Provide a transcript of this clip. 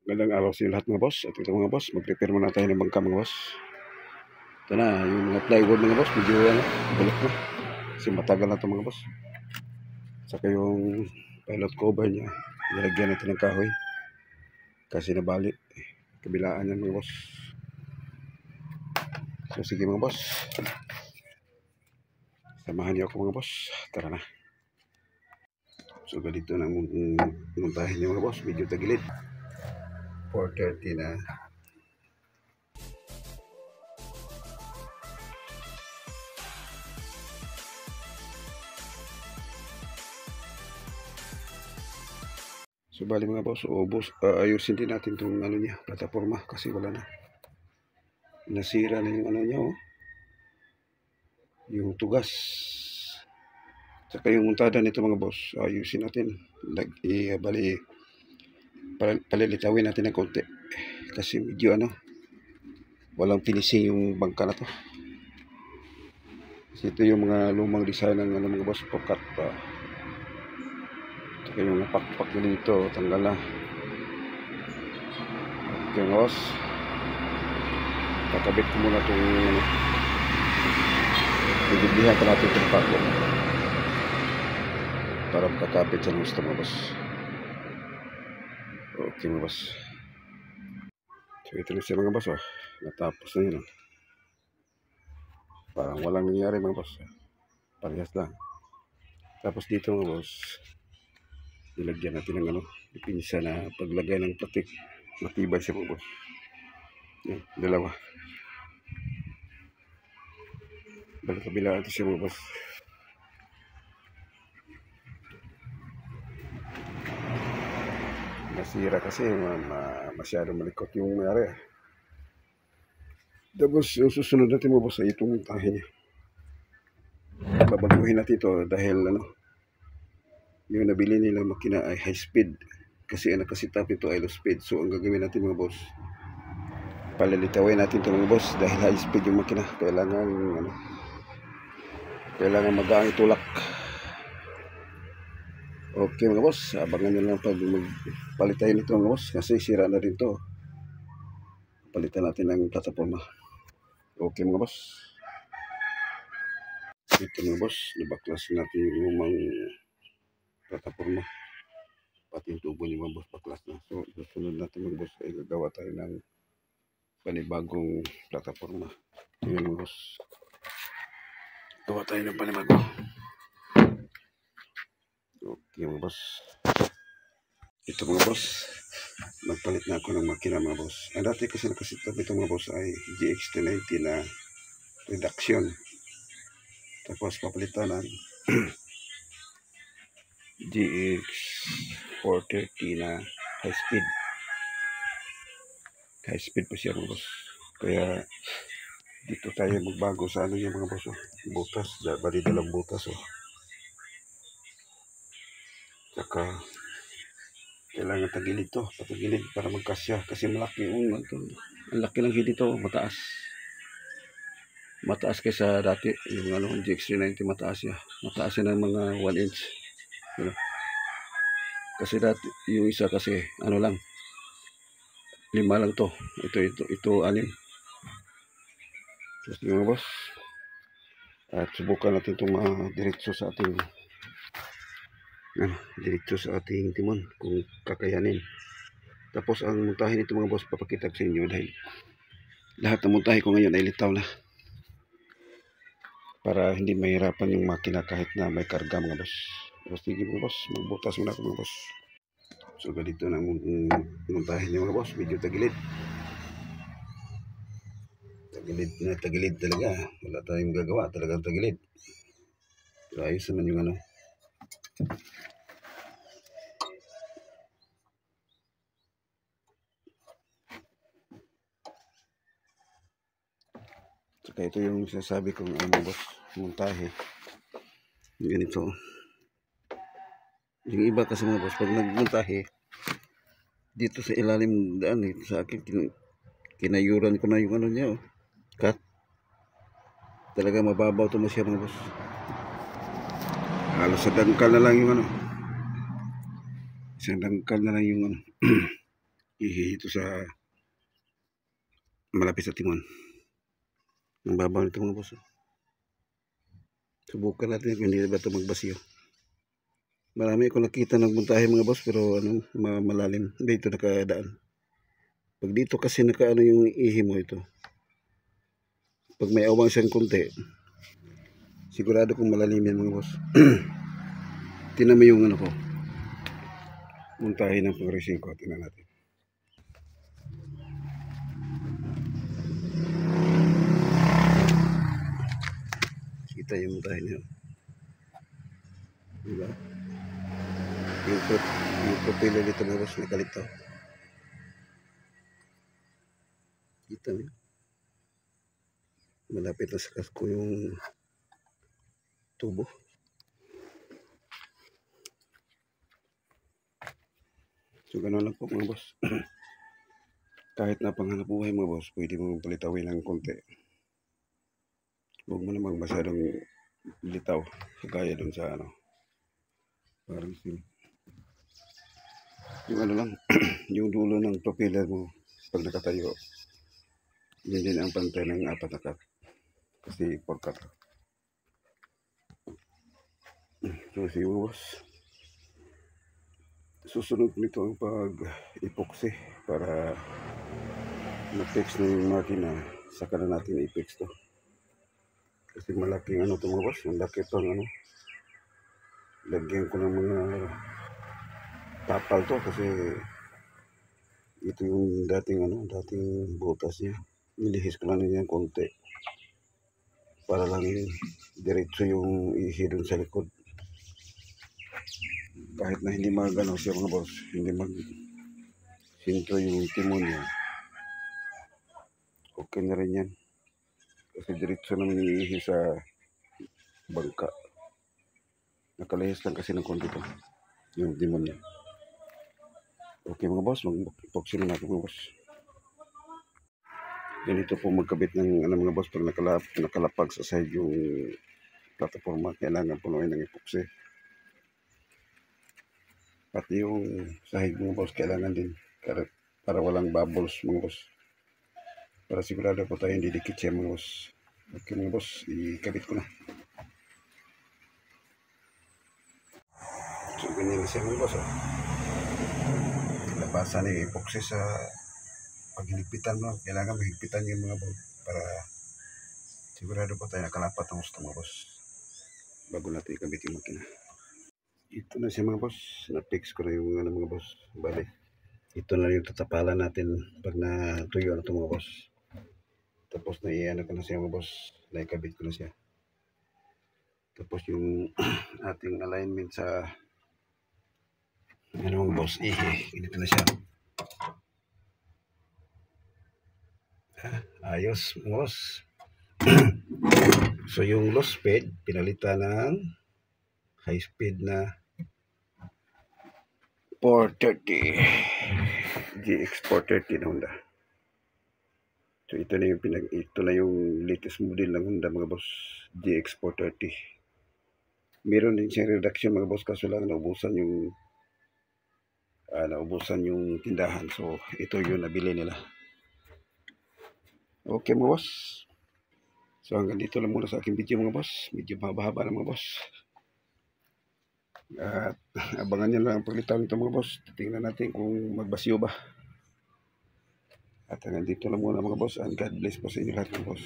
Magandang araw sa lahat mga boss. At ito mga boss, mag-prepare muna tayo ng bangka mga boss. Ito na, yung mga plywood mga boss, medyo bulok na. Kasi matagal na ito mga boss. Saka yung pilot cover niya, nilagyan natin ng kahoy. Kasi nabali. Kabilaan yan mga boss. So sige mga boss. Samahan niyo ako mga boss. Tara na. So ganito na muntahin niyo mga boss. Medyo tagilid. 4:30 na. So bali mga boss, ayusin din natin itong ano niya, plataforma kasi wala na. Nasira na yung ano niya, yung tugas. Saka yung muntada nito mga boss, ayusin natin. Bali, palilitawin natin ng konti. Kasi medyo walang finishing yung bangka na to. Kasi ito yung mga lumang design ng mga boss, pokat pa. Saka yung pakpak na dito, tanggal na. Okay mga boss. Kakabit ko muna itong bibiblihan pa natin itong pako para makakapit sa gusto mga boss. Okay mga boss. So ito na siya mga boss, natapos na yun. Parang walang nangyari mga boss, parehas lang. Tapos dito mga boss, nilagyan natin ng ipinsa na paglagay ng platik. Matibay siya mga boss. Yan, dalawa. Balik kabilaan ito siya mga boss. Nasira kasi masyado malikot yung mayari. Tapos yung susunod natin mga boss ay itong tahe niya. Babaguhin natin ito dahil yung nabili nila makina ay high speed. Kasi nakasitap ito ay low speed. So ang gagawin natin mga boss, palilitawin natin ito mga boss dahil high speed yung makina. Kailangan magaang itulak. Okay mga boss, abangan nyo lang pag magpalit tayo nito mga boss kasi sira na rin to. Palitan natin ng plataforma. Okay mga boss. Ito mga boss, nabaklas natin yung lumang plataforma. Pati yung tubo niya mga boss, baklas na. So susunod natin mga boss ay gagawa tayo ng panibagong plataforma. Ayan mga boss, gawa tayo ng panibago. Okay mga boss. Ito mga boss, magpalit na ako ng makina mga boss. Ang dati kasi nakasitap ito mga boss ay GX290 na reduction. Tapos papalitan ng GX430 na high speed. High speed po siya mga boss. Kaya dito tayo magbago sa yung mga boss. Butas, bali dalang butas Saka kailangan tagilid to, patagilid para magkasya kasi malaki ang laki ng hit ito, mataas kaysa dati yung GX390. Mataas yan ng mga 1 inch kasi dati yung isa kasi lang 5 lang to, ito 6. Tapos mga boss, at subukan natin itong diretso sa ating timon kung kakayanin. Tapos ang muntahin ito mga boss, papakita ko sa inyo dahil lahat ng muntahin ko ngayon ay litaw na para hindi mahirapan yung makina kahit na may karga mga boss. So, sige mga boss, magbutas muna ako mga boss. So ganito na muntahin nyo mga boss, medyo tagilid talaga, wala tayong gagawa, talagang tagilid. So ayos naman yung saka ito yung sinasabi kong mga boss, montahe ganito. Yung iba kasi mga boss, pag nagmontahe dito sa ilalim daan, sa akin kinayuran ko na yung niya cut. Talaga mababaw ito siya mga boss, halos sa dangkal na lang yung isang dangkal na lang yung ihi ito sa malapit sa timon. Ang babaw nito mga boss. Subukan natin kung hindi ba ito magbasiyo. Marami akong nakita nagmuntahe mga boss, pero ano, malalim. Dito nakadaan. Pag dito kasi nakaano yung ihi mo ito. Pag may awang siyang konti, sigurado kong malalim yan mga boss. Tinan mo yung ano ko. Muntahe ng pang-racing ko. Tingnan natin. Kita yung muntahe niya. Diba? Yung propilo dito mga boss, nakalito. Kita mo. Malapit na sa kasko yung tubo. So gano'n lang po mga boss. Kahit na panghanap buhay mga boss, pwede mong palitawin ng konti. Huwag mo namang masyadong litaw. Kaya dun sa ano. Parang yung ano lang, yung dulo ng propeller mo pag nakatayo. Yun din ang pantay ng apat na cut. Kasi 4 cut. So sige boss. Susunod nito ang pag-epoxy para ma-fix na yung makina. Saka na natin i-fix to. Kasi malaking ano to mga boss. Malaki itong ano. Lagyan ko ng mga tapal to kasi ito yung dating butas niya. Nilihis ko lang niya konti para lang diretso yung ihi dun sa likod. Kahit na hindi magano siya mga boss, hindi mag sintro yung timon niya, okay na rin yan kasi diretso naman yung ihi sa bangka. Nakalihis lang kasi ng konti to yung timon niya. Okay mga boss, mag-epoxy na natin mga boss. Ganito po magkabit ng mga boss pag nakalapag sa side yung plataforma. Kailangan punuin ng epoxy. Pati yung sahig mga boss kailangan din para walang bubbles mga boss. Para sigurado po tayo hindi dikit siya mga boss. Okay mga boss, ikabit ko na. So ganyan na siya mga boss. Labasan ni epoxy sa paghiligpitan mo, kailangan mahigpitan yung mga boss para sigurado po tayo nakalapat ang gusto mga boss bago natin ikabit yung makina. Ito na siya mga boss, na-fix ko na yung mga boss. Bale, ito na yung tatapalan natin pag natuyo na ito mga boss. Tapos na iyan ko na siya mga boss, naikabit ko na siya. Tapos yung ating alignment sa mga boss, ganito na siya. Ayos mga boss. So yung low speed pinalitan ng high speed na 430 GX 430 na Honda. So ito na yung latest model ng Honda mga boss, GX 430. Meron din siyang reduction mga boss, kaso lang naubusan yung tindahan. So ito yung nabili nila. Okay mga boss. So hanggang dito lang muna sa aking video mga boss. Medyo mahaba na mga boss. At abangan nyo lang ang paglitaw nito mga boss. Tingnan natin kung magbasiyo ba. At hanggang dito lang muna mga boss. And God bless po sa inyo lahat mga boss.